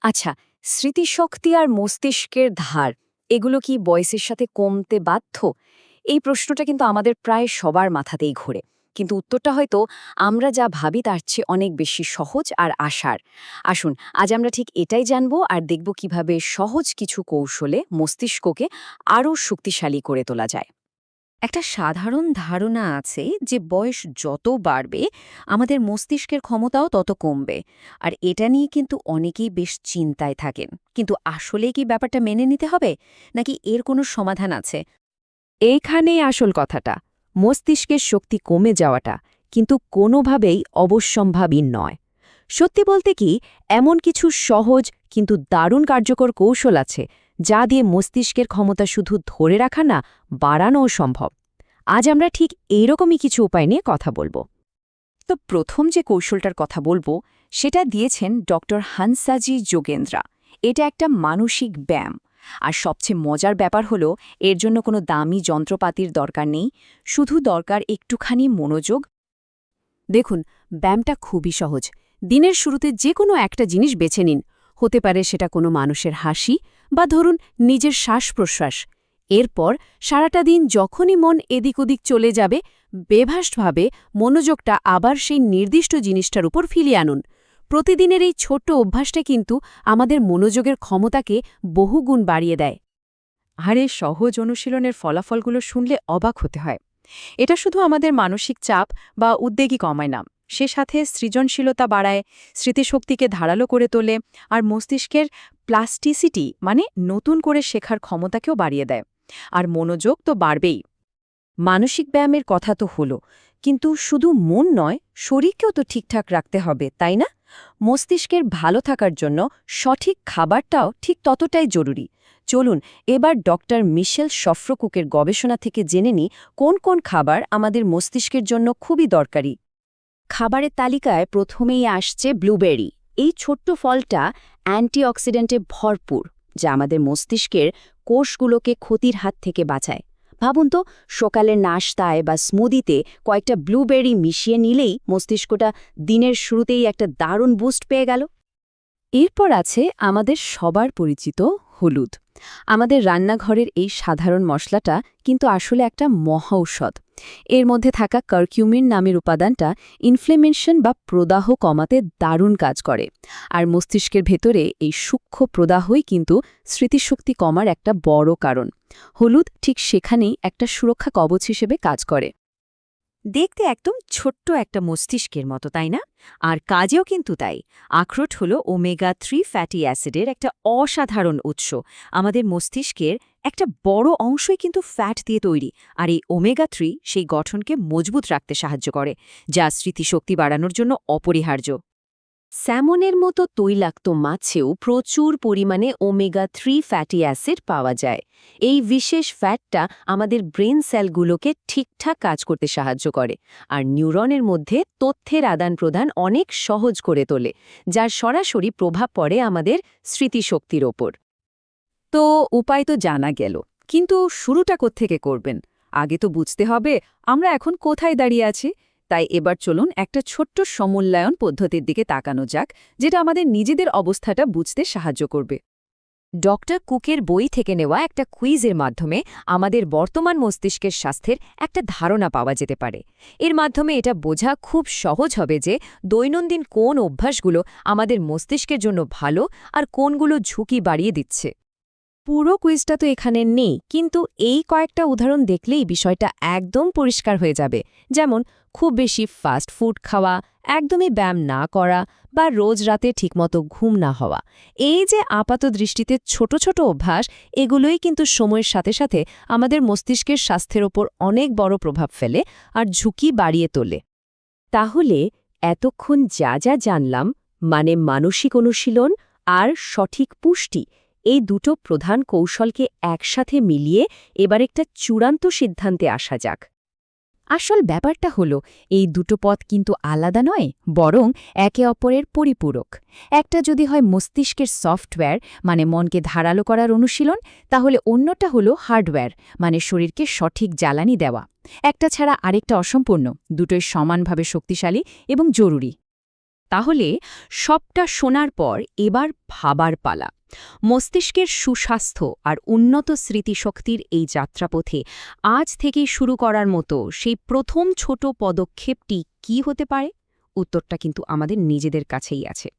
আচ্ছা, স্মৃতিশক্তি আর মস্তিষ্কের ধার এগুলো কি বয়সের সাথে কমতে বাধ্য? এই প্রশ্নটা কিন্তু আমাদের প্রায় সবার মাথাতেই ঘোরে। কিন্তু উত্তরটা হয়তো আমরা যা ভাবি তার চেয়ে অনেক বেশি সহজ আর আশার। আসুন, আজ আমরা ঠিক এটাই জানব আর দেখব কিভাবে সহজ কিছু কৌশলে মস্তিষ্ককে আরও শক্তিশালী করে তোলা যায়। একটা সাধারণ ধারণা আছে যে বয়স যত বাড়বে আমাদের মস্তিষ্কের ক্ষমতাও তত কমবে। আর এটা নিয়ে কিন্তু অনেকেই বেশ চিন্তায় থাকেন। কিন্তু আসলেই কি ব্যাপারটা মেনে নিতে হবে, নাকি এর কোনো সমাধান আছে? এইখানেই আসল কথাটা। মস্তিষ্কের শক্তি কমে যাওয়াটা কিন্তু কোনোভাবেই অবশ্যম্ভাবী নয়। সত্যি বলতে কি, এমন কিছু সহজ কিন্তু দারুণ কার্যকর কৌশল আছে যা দিয়ে মস্তিষ্কের ক্ষমতা শুধু ধরে রাখা না, বাড়ানোও সম্ভব। আজ আমরা ঠিক এইরকমই কিছু উপায় নিয়ে কথা বলবো। তো প্রথম যে কৌশলটার কথা বলবো সেটা দিয়েছেন ডক্টর হানসাজি যোগেন্দ্রা। এটা একটা মানসিক ব্যায়াম। আর সবচেয়ে মজার ব্যাপার হলো এর জন্য কোনো দামি যন্ত্রপাতির দরকার নেই, শুধু দরকার একটুখানি মনোযোগ। দেখুন, ব্যায়ামটা খুবই সহজ। দিনের শুরুতে যে কোনো একটা জিনিস বেছে নিন। হতে পারে সেটা কোনো মানুষের হাসি বা ধরুন নিজের শ্বাস-প্রশ্বাস। এরপর সারাটা দিন যখনই মন এদিক ওদিক চলে যাবে, বেভাসভাবে মনোযোগটা আবার সেই নির্দিষ্ট জিনিসটার উপর ফিরিয়ে আনুন। প্রতিদিনের এই ছোট্ট অভ্যাসটা কিন্তু আমাদের মনোযোগের ক্ষমতাকে বহুগুণ বাড়িয়ে দেয়। আর এই সহজ অনুশীলনের ফলাফলগুলো শুনলে অবাক হতে হয়। এটা শুধু আমাদের মানসিক চাপ বা উদ্বেগই কমায় না, সে সাথে সৃজনশীলতা বাড়ায়, স্মৃতিশক্তিকে ধারালো করে তোলে আর মস্তিষ্কের প্লাস্টিসিটি মানে নতুন করে শেখার ক্ষমতাকেও বাড়িয়ে দেয়। আর মনোযোগ তো বাড়বেই। মানসিক ব্যায়ামের কথা তো হলো, কিন্তু শুধু মন নয়, শরীরকেও তো ঠিকঠাক রাখতে হবে, তাই না? মস্তিষ্কের ভালো থাকার জন্য সঠিক খাবারটাও ঠিক ততটাই জরুরি। চলুন এবার ডক্টর মিশেল শফ্রকুকের গবেষণা থেকে জেনে নিই কোন কোন খাবার আমাদের মস্তিষ্কের জন্য খুবই দরকারি। খাবারের তালিকায় প্রথমেই আসছে ব্লুবেরি। এই ছোট্ট ফলটা অ্যান্টিঅক্সিডেন্টে ভরপুর, যা আমাদের মস্তিষ্কের কোষগুলোকে ক্ষতির হাত থেকে বাঁচায়। ভাবুন তো, সকালের নাশতায় বা স্মুদিতে কয়েকটা ব্লুবেরি মিশিয়ে নিলেই মস্তিষ্কটা দিনের শুরুতেই একটা দারুণ বুস্ট পেয়ে গেল। এরপর আছে আমাদের সবার পরিচিত হলুদ। আমাদের রান্নাঘরের এই সাধারণ মশলাটা কিন্তু আসলে একটা মহাঔষধ। এর মধ্যে থাকা কারকিউমিন নামের উপাদানটা ইনফ্লেমেশন বা প্রদাহ কমাতে দারুণ কাজ করে। আর মস্তিষ্কের ভেতরে এই সূক্ষ্ম প্রদাহই কিন্তু স্মৃতিশক্তি কমার একটা বড় কারণ। হলুদ ঠিক সেখানেই একটা সুরক্ষা কবচ হিসেবে কাজ করে। দেখতে একদম ছোট্ট একটা মস্তিষ্কের মতো, তাই না? আর কাজেও কিন্তু তাই। আখরোট হলো ওমেগা-3 ফ্যাটি অ্যাসিডের একটা অসাধারণ উৎস। আমাদের মস্তিষ্কের একটা বড় অংশই কিন্তু ফ্যাট দিয়ে তৈরি, আর এই ওমেগা-3 সেই গঠনকে মজবুত রাখতে সাহায্য করে, যা স্মৃতিশক্তি বাড়ানোর জন্য অপরিহার্য। স্যামনের মতো তৈলাক্ত মাছেও প্রচুর পরিমাণে ওমেগা-3 ফ্যাটি অ্যাসিড পাওয়া যায়। এই বিশেষ ফ্যাটটা আমাদের ব্রেন সেলগুলোকে ঠিকঠাক কাজ করতে সাহায্য করে আর নিউরনের মধ্যে তথ্যের আদান-প্রদান অনেক সহজ করে তোলে, যার সরাসরি প্রভাব পড়ে আমাদের স্মৃতিশক্তির ওপর। তো উপায় তো জানা গেল, কিন্তু শুরুটা কোত্থেকে করবেন? আগে তো বুঝতে হবে আমরা এখন কোথায় দাঁড়িয়ে আছি। তাই এবার চলুন একটা ছোট্ট সমূল্যায়ন পদ্ধতির দিকে তাকানো যাক, যেটা আমাদের নিজেদের অবস্থাটা বুঝতে সাহায্য করবে। ডক্টর কুকের বই থেকে নেওয়া একটা কুইজের মাধ্যমে আমাদের বর্তমান মস্তিষ্কের স্বাস্থ্যের একটা ধারণা পাওয়া যেতে পারে। এর মাধ্যমে এটা বোঝা খুব সহজ হবে যে দৈনন্দিন কোন অভ্যাসগুলো আমাদের মস্তিষ্কের জন্য ভালো আর কোনগুলো ঝুঁকি বাড়িয়ে দিচ্ছে। পুরো কুইজটা তো এখানে নেই, কিন্তু এই কয়েকটা উদাহরণ দেখলেই বিষয়টা একদম পরিষ্কার হয়ে যাবে। যেমন খুব বেশি ফাস্ট ফুড খাওয়া, একদমই ব্যায়াম না করা বা রোজ রাতে ঠিকমতো ঘুম না হওয়া। এই যে আপাত দৃষ্টিতে ছোট ছোট অভ্যাস, এগুলোই কিন্তু সময়ের সাথে সাথে আমাদের মস্তিষ্কের স্বাস্থ্যের ওপর অনেক বড় প্রভাব ফেলে আর ঝুঁকি বাড়িয়ে তোলে। তাহলে এতক্ষণ যা যা জানলাম, মানে মানসিক অনুশীলন আর সঠিক পুষ্টি, এই দুটো প্রধান কৌশলকে একসাথে মিলিয়ে এবার একটা চূড়ান্ত সিদ্ধান্তে আসা যাক। আসল ব্যাপারটা হলো, এই দুটো পথ কিন্তু আলাদা নয়, বরং একে অপরের পরিপূরক। একটা যদি হয় মস্তিষ্কের সফটওয়্যার, মানে মনকে ধারালো করার অনুশীলন, তাহলে অন্যটা হলো হার্ডওয়্যার, মানে শরীরকে সঠিক জ্বালানি দেওয়া। একটা ছাড়া আরেকটা অসম্পূর্ণ, দুটোই সমানভাবে শক্তিশালী এবং জরুরি। তাহলে সবটা শোনার পর এবার ভাবার পালা। মস্তিষ্কের সুস্বাস্থ্য আর উন্নত স্মৃতিশক্তির এই যাত্রাপথে আজ থেকেই শুরু করার মতো সেই প্রথম ছোট পদক্ষেপটি কী হতে পারে? উত্তরটা কিন্তু আমাদের নিজেদের কাছেই আছে।